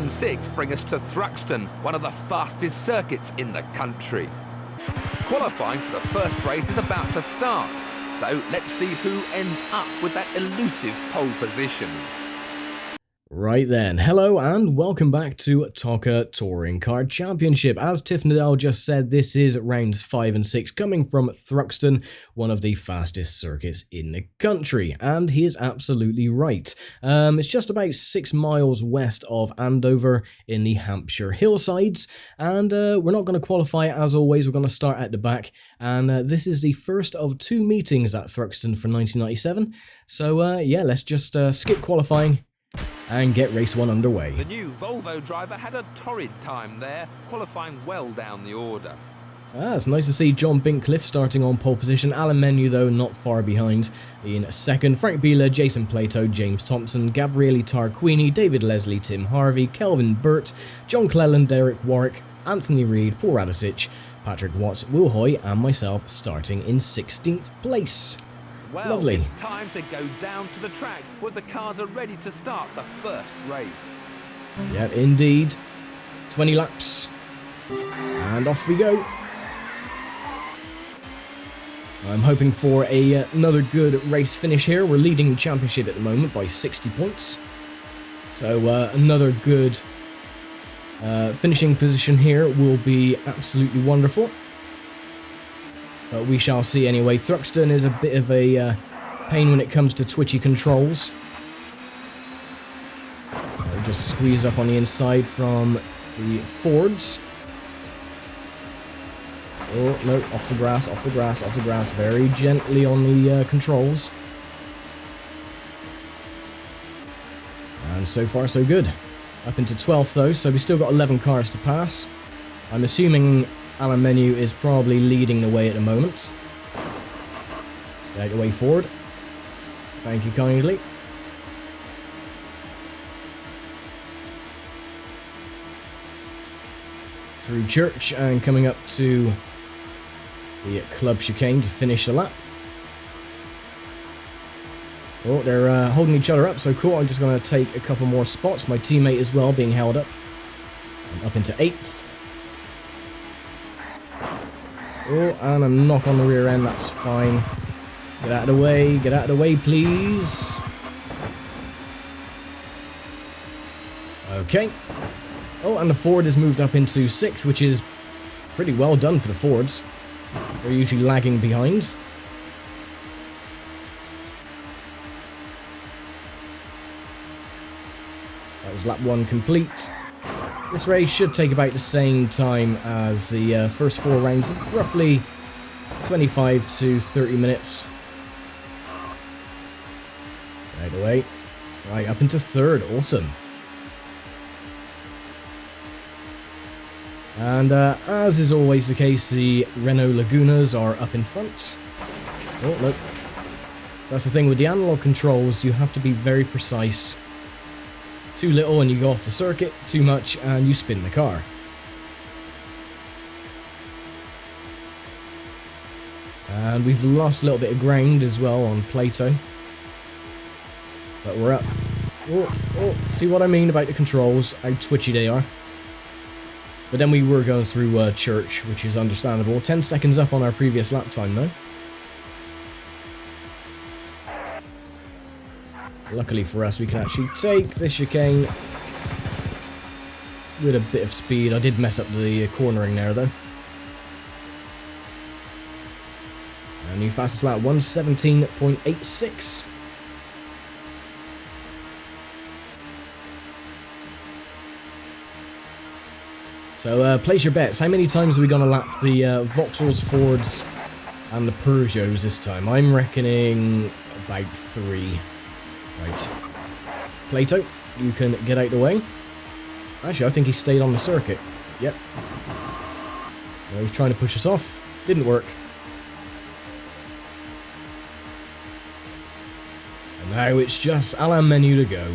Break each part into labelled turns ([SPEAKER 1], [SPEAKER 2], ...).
[SPEAKER 1] and 6 bring us to Thruxton, one of the fastest circuits in the country. Qualifying for the first race is about to start, so let's see who ends up with that elusive pole position.
[SPEAKER 2] Right then, hello and welcome back to TOCA Touring Car Championship. As Tiff Nadell just said, this is rounds 5 and 6 coming from Thruxton, one of the fastest circuits in the country, and he is absolutely right. It's just about 6 miles west of Andover in the Hampshire hillsides, and we're not going to qualify as always. We're going to start at the back, and this is the first of 2 meetings at Thruxton for 1997, so yeah, let's just skip qualifying and get race 1 underway.
[SPEAKER 1] The new Volvo driver had a torrid time there, qualifying well down the order.
[SPEAKER 2] It's nice to see John Bincliffe starting on pole position. Alan Menu, though, not far behind in second. Frank Bieler, Jason Plato, James Thompson, Gabriele Tarquini, David Leslie, Tim Harvey, Kelvin Burt, John Cleland, Derek Warwick, Anthony Reid, Paul Radicic, Patrick Watts, Will Hoy, and myself starting in 16th place.
[SPEAKER 1] Well,
[SPEAKER 2] Lovely.
[SPEAKER 1] It's time to go down to the track where the cars are ready to start the first race.
[SPEAKER 2] Yep, indeed. 20 laps. And off we go. I'm hoping for another good race finish here. We're leading the championship at the moment by 60 points. So another good finishing position here will be absolutely wonderful. But we shall see anyway. Thruxton is a bit of a pain when it comes to twitchy controls. I'll just squeeze up on the inside from the Fords. Oh, no, off the grass, off the grass, off the grass. Very gently on the controls. And so far, so good. Up into 12th, though, so we've still got 11 cars to pass. I'm assuming Alan Menu is probably leading the way at the moment. Get out the way forward. Thank you kindly. Through Church and coming up to the club chicane to finish the lap. Oh, they're holding each other up, so cool. I'm just going to take a couple more spots. My teammate as well being held up. I'm up into 8th. Oh, and a knock on the rear end, that's fine. Get out of the way, please. Okay. Oh, and the Ford has moved up into 6th, which is pretty well done for the Fords. They're usually lagging behind. That was lap 1 complete. This race should take about the same time as the first 4 rounds, roughly 25 to 30 minutes. Right away. Right, up into 3rd, awesome. And as is always the case, the Renault Lagunas are up in front. Oh, look. So that's the thing with the analog controls, you have to be very precise. Too little and you go off the circuit, too much and you spin the car. And we've lost a little bit of ground as well on Plato. But we're up. Oh, see what I mean about the controls, how twitchy they are. But then we were going through Church, which is understandable. 10 seconds up on our previous lap time though. Luckily for us, we can actually take this chicane with a bit of speed. I did mess up the cornering there, though. And new fastest lap, 1:17.86. So, place your bets. How many times are we going to lap the Vauxhalls, Fords, and the Peugeots this time? I'm reckoning about 3. Right. Plato, you can get out the way. Actually, I think he stayed on the circuit. Yep. Well, he's trying to push us off. Didn't work. And now it's just Alan Menu to go.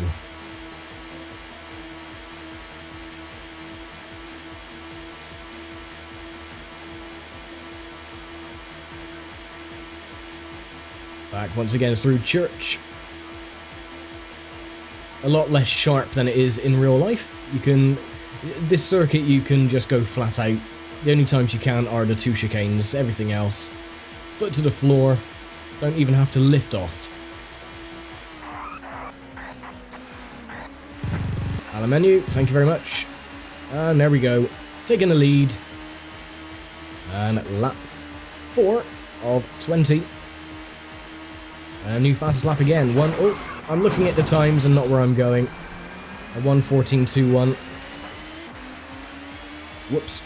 [SPEAKER 2] Back once again through Church. a lot less sharp than it is in real life. This circuit you can just go flat out. The only times you can are the 2 chicanes, everything else. Foot to the floor, don't even have to lift off. Allow menu, thank you very much. And there we go, taking the lead. And lap 4 of 20. And a new fastest lap again. Oh, I'm looking at the times and not where I'm going. A 1:14.21. Whoops.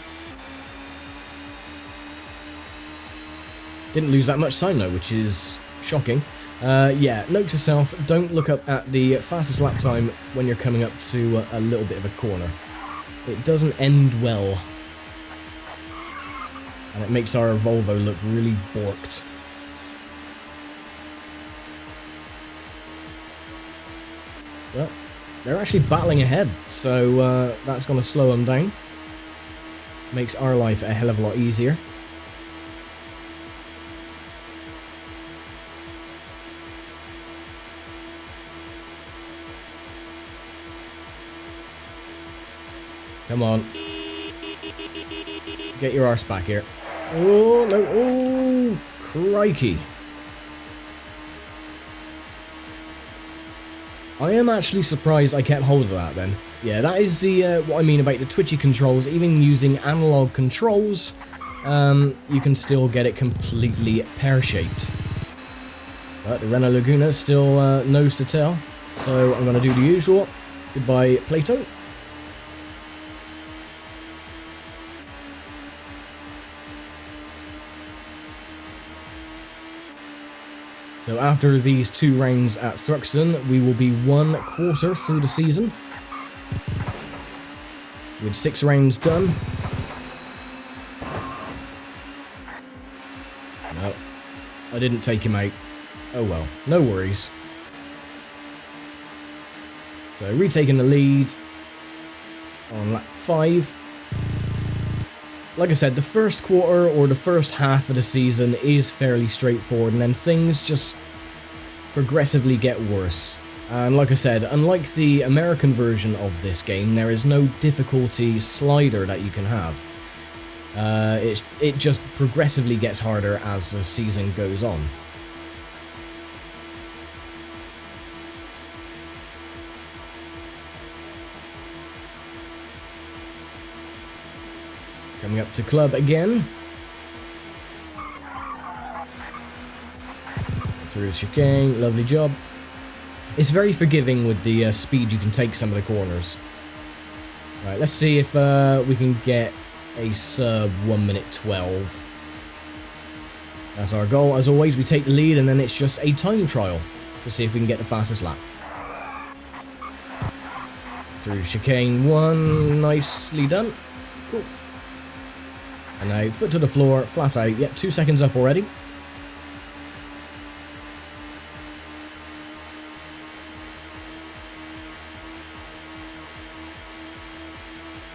[SPEAKER 2] Didn't lose that much time though, which is shocking. Yeah, note to self, don't look up at the fastest lap time when you're coming up to a little bit of a corner. It doesn't end well. And it makes our Volvo look really borked. Well, they're actually battling ahead, so that's going to slow them down. Makes our life a hell of a lot easier. Come on. Get your arse back here. Oh, no. Oh, crikey. I am actually surprised I kept hold of that then. Yeah, that is the what I mean about the twitchy controls. Even using analog controls, you can still get it completely pear-shaped. But the Renault Laguna still knows to tell. So I'm going to do the usual. Goodbye, Plato. So after these 2 rounds at Thruxton, we will be 1/4 through the season. With 6 rounds done. No, I didn't take him out. Oh well, no worries. So retaking the lead on lap 5. Like I said, the first quarter or the first half of the season is fairly straightforward, and then things just progressively get worse. And like I said, unlike the American version of this game, there is no difficulty slider that you can have. It just progressively gets harder as the season goes on. Coming up to club again. Through the chicane, lovely job. It's very forgiving with the speed you can take some of the corners. Right, let's see if we can get a sub 1:12. That's our goal. As always, we take the lead and then it's just a time trial to see if we can get the fastest lap. Through chicane 1, nicely done. Cool. And now foot to the floor, flat out. Yep, 2 seconds up already.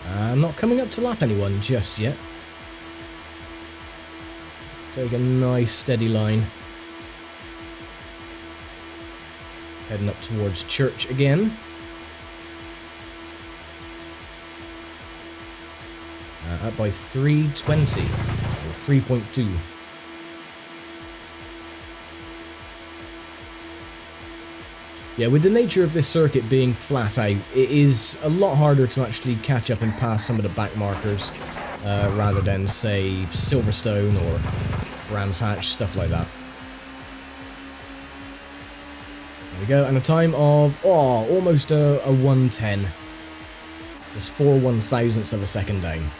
[SPEAKER 2] I'm not coming up to lap anyone just yet. Take a nice steady line. Heading up towards church again. Up by 3:20, or 3.2. Yeah, with the nature of this circuit being flat out, it is a lot harder to actually catch up and pass some of the back markers, rather than, say, Silverstone or Brands Hatch, stuff like that. There we go, and a time of, almost a 1:10. Just 4 1/1000ths of a second down.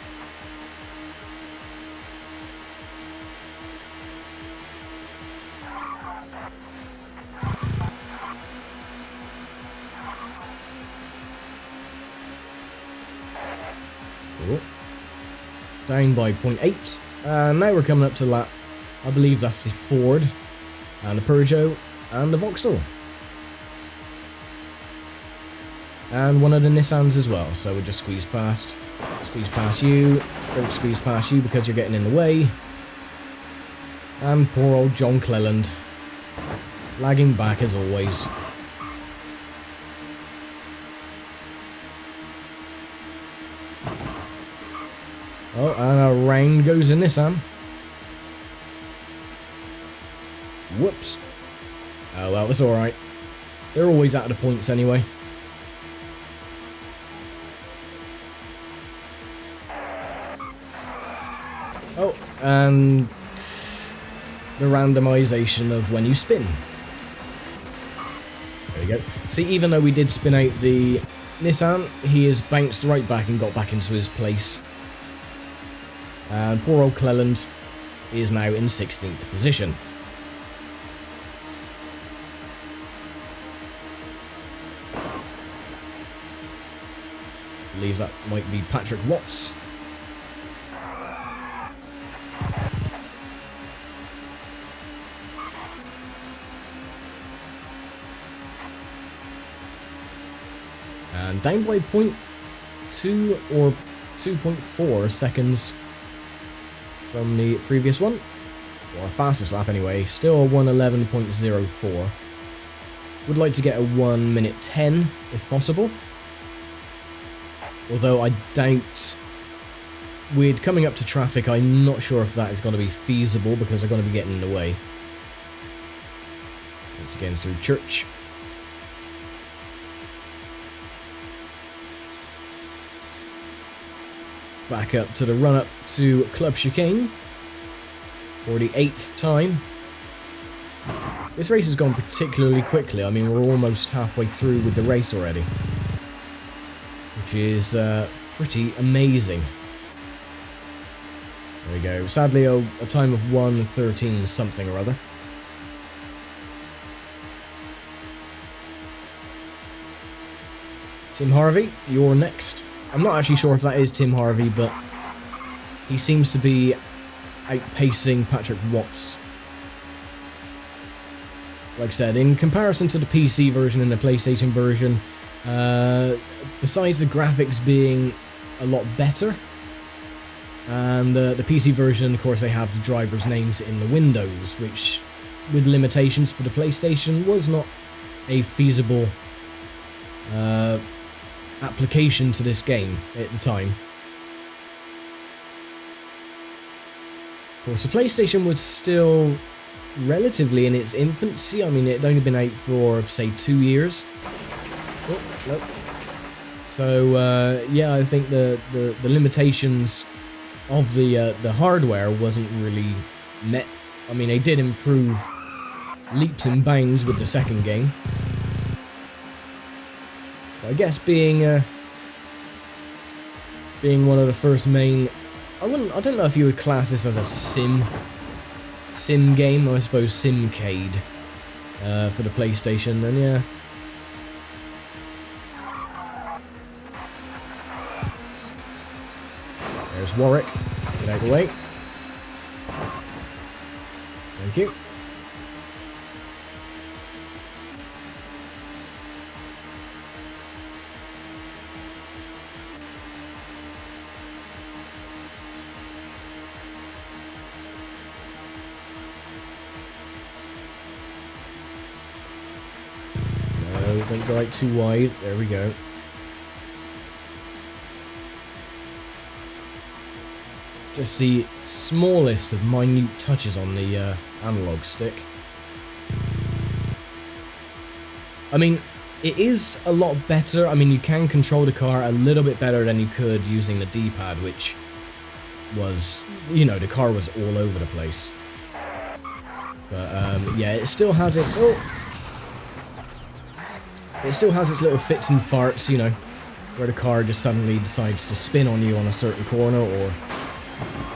[SPEAKER 2] Down by 0.8, and now we're coming up to lap, I believe that's the Ford, and the Peugeot, and the Vauxhall. And one of the Nissans as well, so we'll just squeeze past you, don't squeeze past you because you're getting in the way. And poor old John Cleland, lagging back as always. Oh, and a round goes in Nissan. Whoops. Oh, well, it's alright. They're always out of the points anyway. Oh, and the randomization of when you spin. There we go. See, even though we did spin out the Nissan, he has bounced right back and got back into his place. And poor old Cleland is now in 16th position. I believe that might be Patrick Watts. And down by 0.2 or 2.4 seconds from the previous one. Or fastest lap anyway, still 1:11.04. Would like to get a 1:10 if possible. Although I doubt, with coming up to traffic, I'm not sure if that is going to be feasible because they're going to be getting in the way. Once again through Church. Back up to the run-up to Club Chicane for the 8th time. This race has gone particularly quickly. I mean, we're almost halfway through with the race already, which is pretty amazing. There we go. Sadly, a time of 1:13 something or other. Tim Harvey, you're next. I'm not actually sure if that is Tim Harvey, but he seems to be outpacing Patrick Watts. Like I said, in comparison to the PC version and the PlayStation version, besides the graphics being a lot better, and the PC version, of course, they have the drivers' names in the windows, which, with limitations for the PlayStation, was not a feasible application to this game at the time. Of course, the PlayStation was still relatively in its infancy. I mean, it had only been out for, say, 2 years. Oh, no. So, yeah, I think the limitations of the hardware wasn't really met. I mean, they did improve leaps and bounds with the second game. I guess being one of the first main, I don't know if you would class this as a sim game. I suppose Simcade for the PlayStation. Then yeah. There's Warwick. Get out of the way. Thank you. Don't go out too wide. There we go. Just the smallest of minute touches on the analog stick. I mean, it is a lot better. I mean, you can control the car a little bit better than you could using the D-pad, which was, you know, the car was all over the place. But yeah, it still has its... It still has its little fits and farts, you know, where the car just suddenly decides to spin on you on a certain corner, or,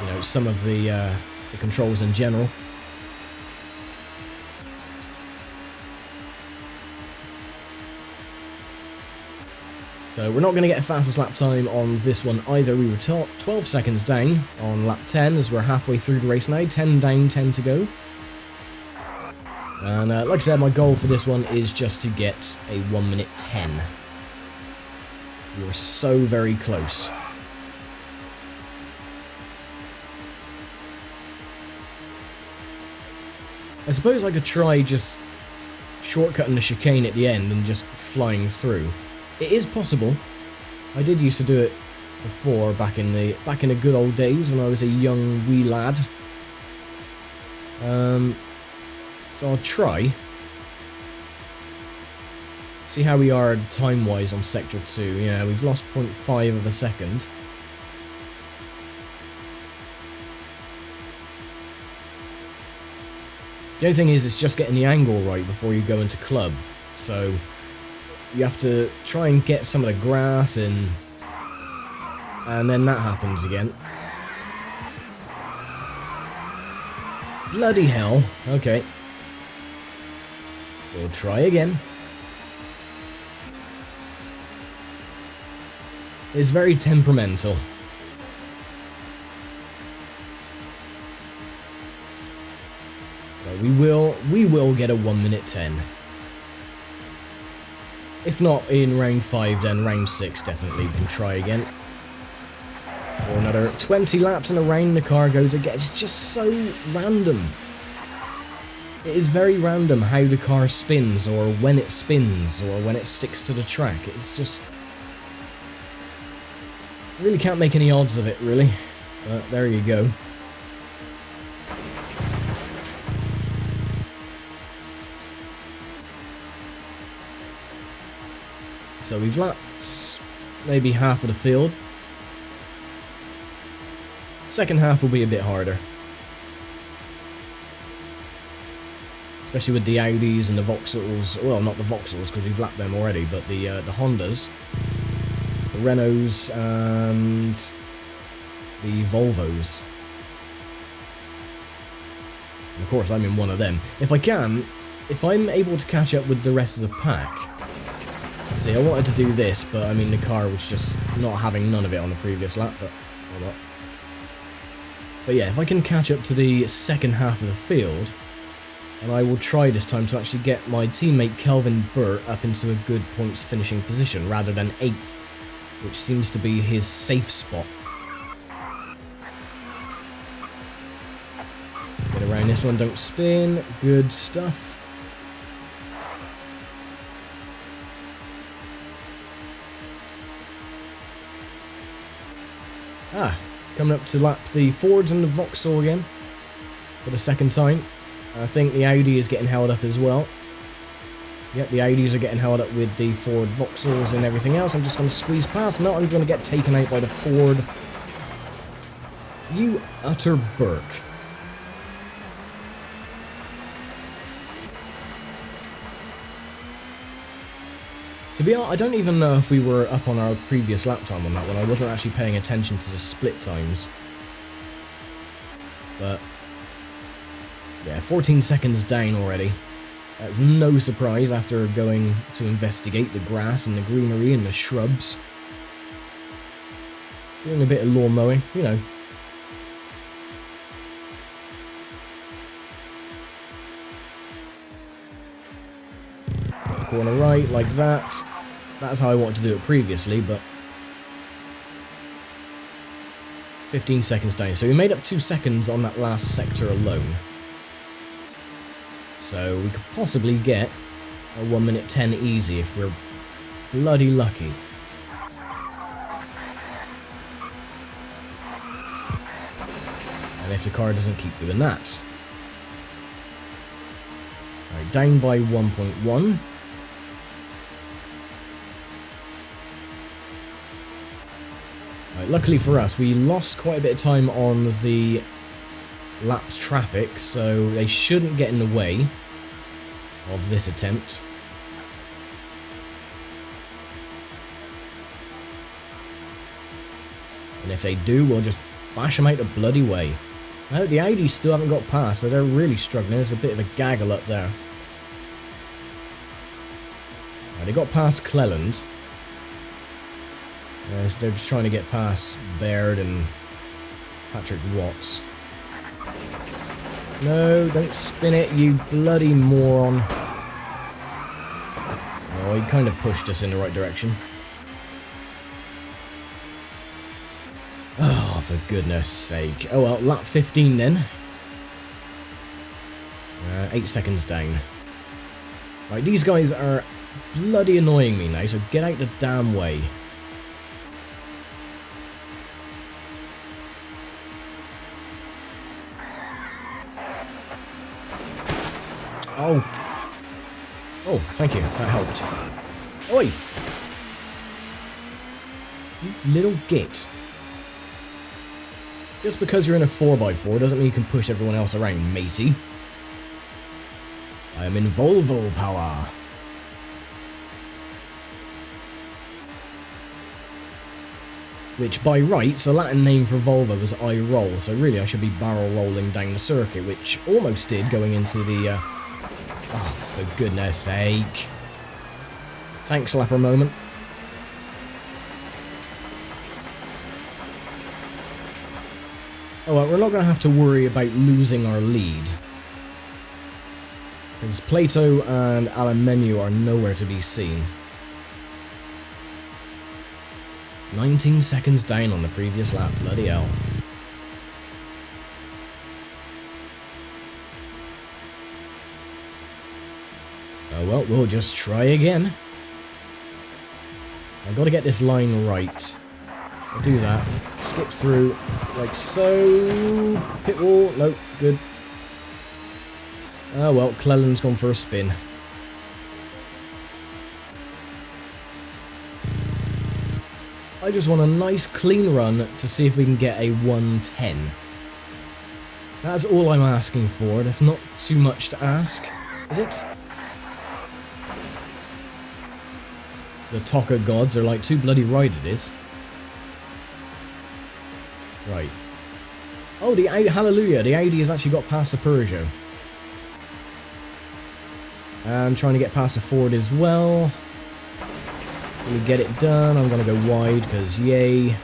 [SPEAKER 2] you know, some of the controls in general. So we're not going to get a fastest lap time on this one either. We were 12 seconds down on lap 10 as we're halfway through the race now. 10 down, 10 to go. And like I said, my goal for this one is just to get a 1:10. We were so very close. I suppose I could try just shortcutting the chicane at the end and just flying through. It is possible. I did used to do it before, back in the good old days when I was a young wee lad. So I'll try. See how we are time-wise on Sector 2. Yeah, we've lost 0.5 of a second. The only thing is, it's just getting the angle right before you go into club. So you have to try and get some of the grass in, and then that happens again. Bloody hell. Okay. We'll try again. It's very temperamental. But we will get a 1 minute 10. If not in round 5, then round 6 definitely we can try again. For another 20 laps and around the car goes again. It's just so random. It is very random how the car spins, or when it spins, or when it sticks to the track. It's just... really can't make any odds of it, really. But there you go. So we've lapped maybe half of the field. Second half will be a bit harder. Especially with the Audis and the Vauxhalls. Well, not the Vauxhalls because we've lapped them already, but the Hondas, the Renaults and the Volvos. And of course, I'm in one of them. If I'm able to catch up with the rest of the pack. See, I wanted to do this, but I mean the car was just not having none of it on the previous lap, but hold up. But yeah, if I can catch up to the second half of the field, and I will try this time to actually get my teammate Kelvin Burt up into a good points finishing position rather than 8th, which seems to be his safe spot. Get around this one, don't spin, good stuff. Coming up to lap the Fords and the Vauxhall again for the second time. I think the Audi is getting held up as well. Yep, the Audis are getting held up with the Ford Vauxhalls and everything else. I'm just going to squeeze past. No, I'm going to get taken out by the Ford. You utter Burke. To be honest, I don't even know if we were up on our previous lap time on that one. I wasn't actually paying attention to the split times. But yeah, 14 seconds down already. That's no surprise after going to investigate the grass and the greenery and the shrubs. Doing a bit of lawn mowing, you know. Corner right, like that. That's how I wanted to do it previously, but 15 seconds down. So we made up 2 seconds on that last sector alone. So we could possibly get a 1 minute 10 easy if we're bloody lucky. And if the car doesn't keep doing that. Alright, down by 1.1. Right, luckily for us, we lost quite a bit of time on the lapped traffic, so they shouldn't get in the way of this attempt. And if they do, we'll just bash them out the bloody way. Now, the Audis still haven't got past, so they're really struggling. There's a bit of a gaggle up there. Right, they got past Cleland. They're just trying to get past Baird and Patrick Watts. No, don't spin it, you bloody moron. Oh, he kind of pushed us in the right direction. Oh, for goodness sake. Oh well, lap 15 then. 8 seconds down. Right, these guys are bloody annoying me now, so get out the damn way. Oh. Oh, thank you. That helped. Oi! You little git. Just because you're in a 4x4 doesn't mean you can push everyone else around, matey. I am in Volvo power. Which, by rights, the Latin name for Volvo was I roll, so really I should be barrel rolling down the circuit, which almost did going into the, oh, for goodness sake. Tank slapper moment. Oh well, we're not going to have to worry about losing our lead. Because Plato and Alumenu are nowhere to be seen. 19 seconds down on the previous lap, bloody hell. Oh well, we'll just try again. I've got to get this line right. I'll do that. Skip through, like so. Pit wall, nope, good. Oh well, Clellan's gone for a spin. I just want a nice clean run to see if we can get a 110. That's all I'm asking for. That's not too much to ask, is it? The TOCA gods are like too bloody right it is. Right. Oh, the Audi, hallelujah, the Audi has actually got past the Peugeot. And trying to get past the Ford as well. Let me get it done. I'm going to go wide because yay.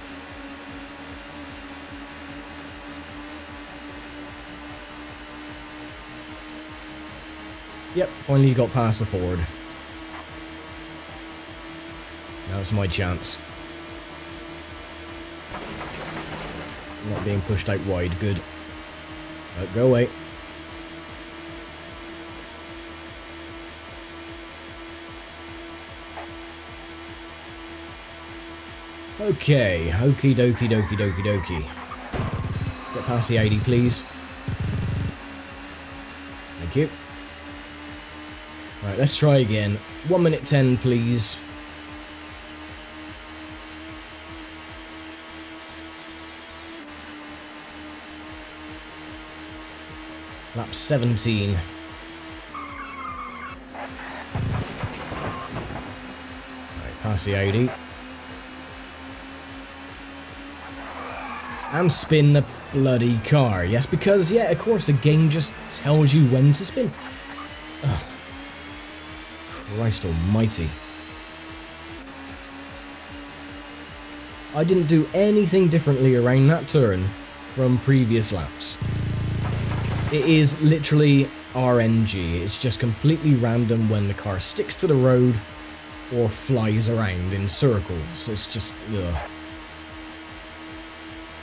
[SPEAKER 2] Yep, finally got past the Ford. Now it's my chance. Not being pushed out wide, good. Right, go away. Okay, okie dokie dokie dokie dokie. Get past the 80, please. Thank you. Right, let's try again. 1 minute 10, please. Lap 17. Right, past the 80. And spin the bloody car. Yes, because, yeah, of course, the game just tells you when to spin. Ugh. Christ almighty. I didn't do anything differently around that turn from previous laps. It is literally RNG. It's just completely random when the car sticks to the road or flies around in circles. It's just, ugh.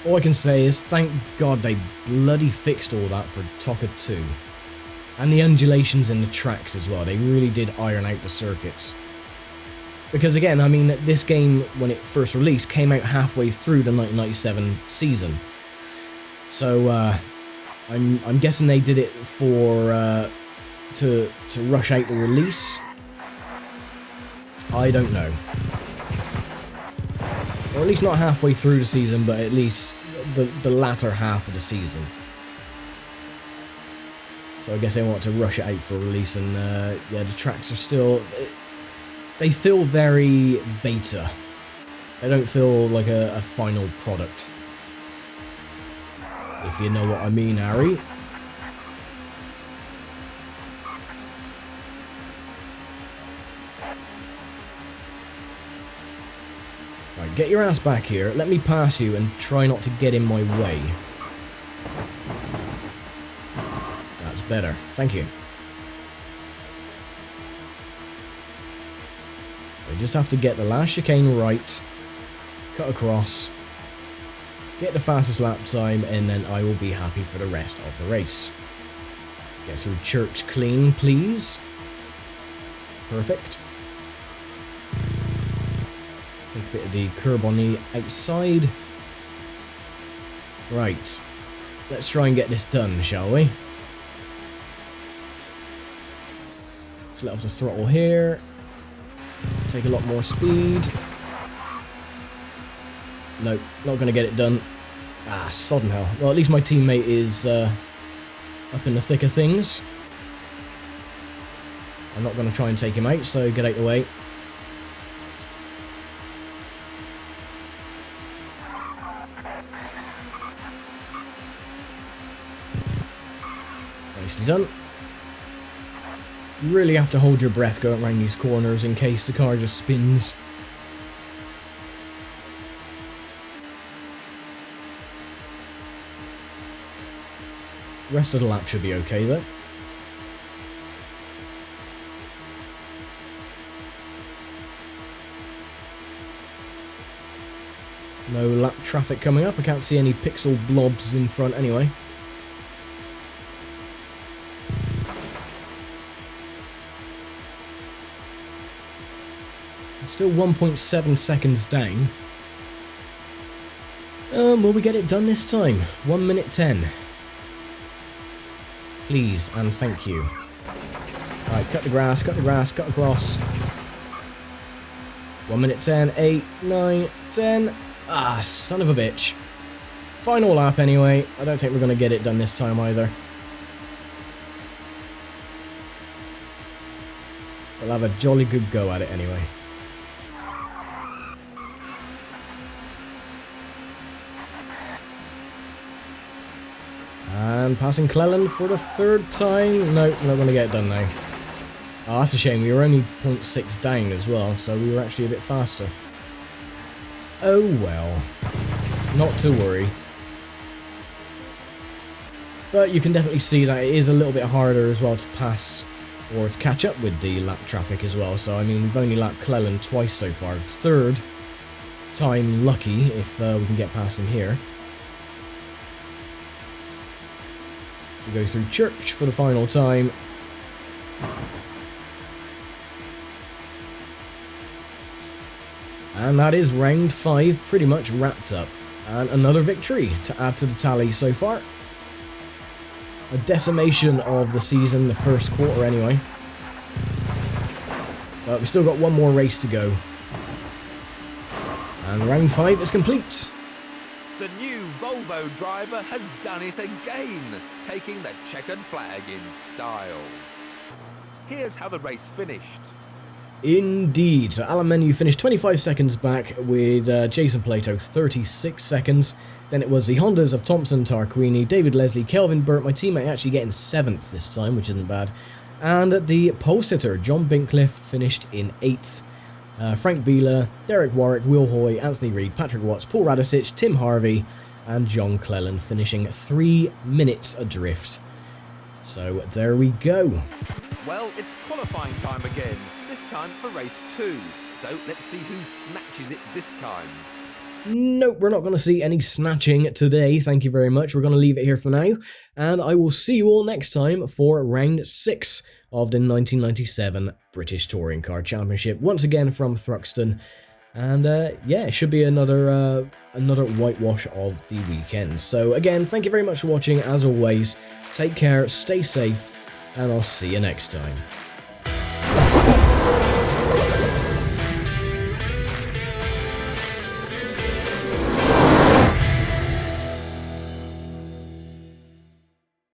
[SPEAKER 2] All I can say is thank God they bloody fixed all that for TOCA 2. And the undulations in the tracks as well. They really did iron out the circuits. Because again, I mean, this game, when it first released, came out halfway through the 1997 season. So, I'm guessing they did it for, to rush out the release. I don't know. Or at least not halfway through the season, but at least the latter half of the season. So I guess they want to rush it out for release, and yeah, the tracks are still... They feel very beta. They don't feel like a final product. If you know what I mean, Harry. Right, get your ass back here. Let me pass you and try not to get in my way. That's better. Thank you. We just have to get the last chicane right, cut across, get the fastest lap time, and then I will be happy for the rest of the race. Get through church clean, please. Perfect. Take a bit of the curb on the outside. Right. Let's try and get this done, shall we? Just let off the throttle here. Take a lot more speed. Nope, not going to get it done. Ah, sodden hell. Well, at least my teammate is up in the thick of things. I'm not going to try and take him out, so get out the way. Nicely done. You really have to hold your breath going around these corners in case the car just spins. The rest of the lap should be okay though. No lap traffic coming up. I can't see any pixel blobs in front anyway. Still 1.7 seconds down. Will we get it done this time? 1 minute 10. Please and thank you. Alright, cut the grass, cut across. 1 minute 10, 8, 9, 10. Ah, son of a bitch. Final lap anyway. I don't think we're going to get it done this time either. We'll have a jolly good go at it anyway. And passing Cleland for the third time. Nope, not going to get it done now. Oh, that's a shame. We were only 0.6 down as well, so we were actually a bit faster. Oh well. Not to worry. But you can definitely see that it is a little bit harder as well to pass or to catch up with the lap traffic as well. So, I mean, we've only lapped Cleland twice so far. Third time lucky if we can get past him here. We go through church for the final time. And that is round 5 pretty much wrapped up. And another victory to add to the tally so far. A decimation of the season, the first quarter anyway. But we've still got one more race to go. And round 5 is complete.
[SPEAKER 1] The new Volvo driver has done it again, taking the checkered flag in style. Here's how the race finished.
[SPEAKER 2] Indeed, so Alan Menu finished 25 seconds back with Jason Plato 36 seconds. Then it was the Hondas of Thompson, Tarquini, David Leslie, Kelvin Burt, my teammate actually getting 7th this time, which isn't bad. And the pole sitter, John Bincliffe, finished in 8th. Frank Beeler, Derek Warwick, Will Hoy, Anthony Reid, Patrick Watts, Paul Radicic, Tim Harvey, and John Cleland finishing 3 minutes adrift. So there we go.
[SPEAKER 1] Well, it's qualifying time again, this time for race 2. So let's see who snatches it this time.
[SPEAKER 2] Nope, we're not going to see any snatching today, thank you very much. We're going to leave it here for now, and I will see you all next time for round 6 of the 1997 British Touring Car Championship, once again from Thruxton. And yeah, it should be another whitewash of the weekend. So again, thank you very much for watching, as always. Take care, stay safe, and I'll see you next time.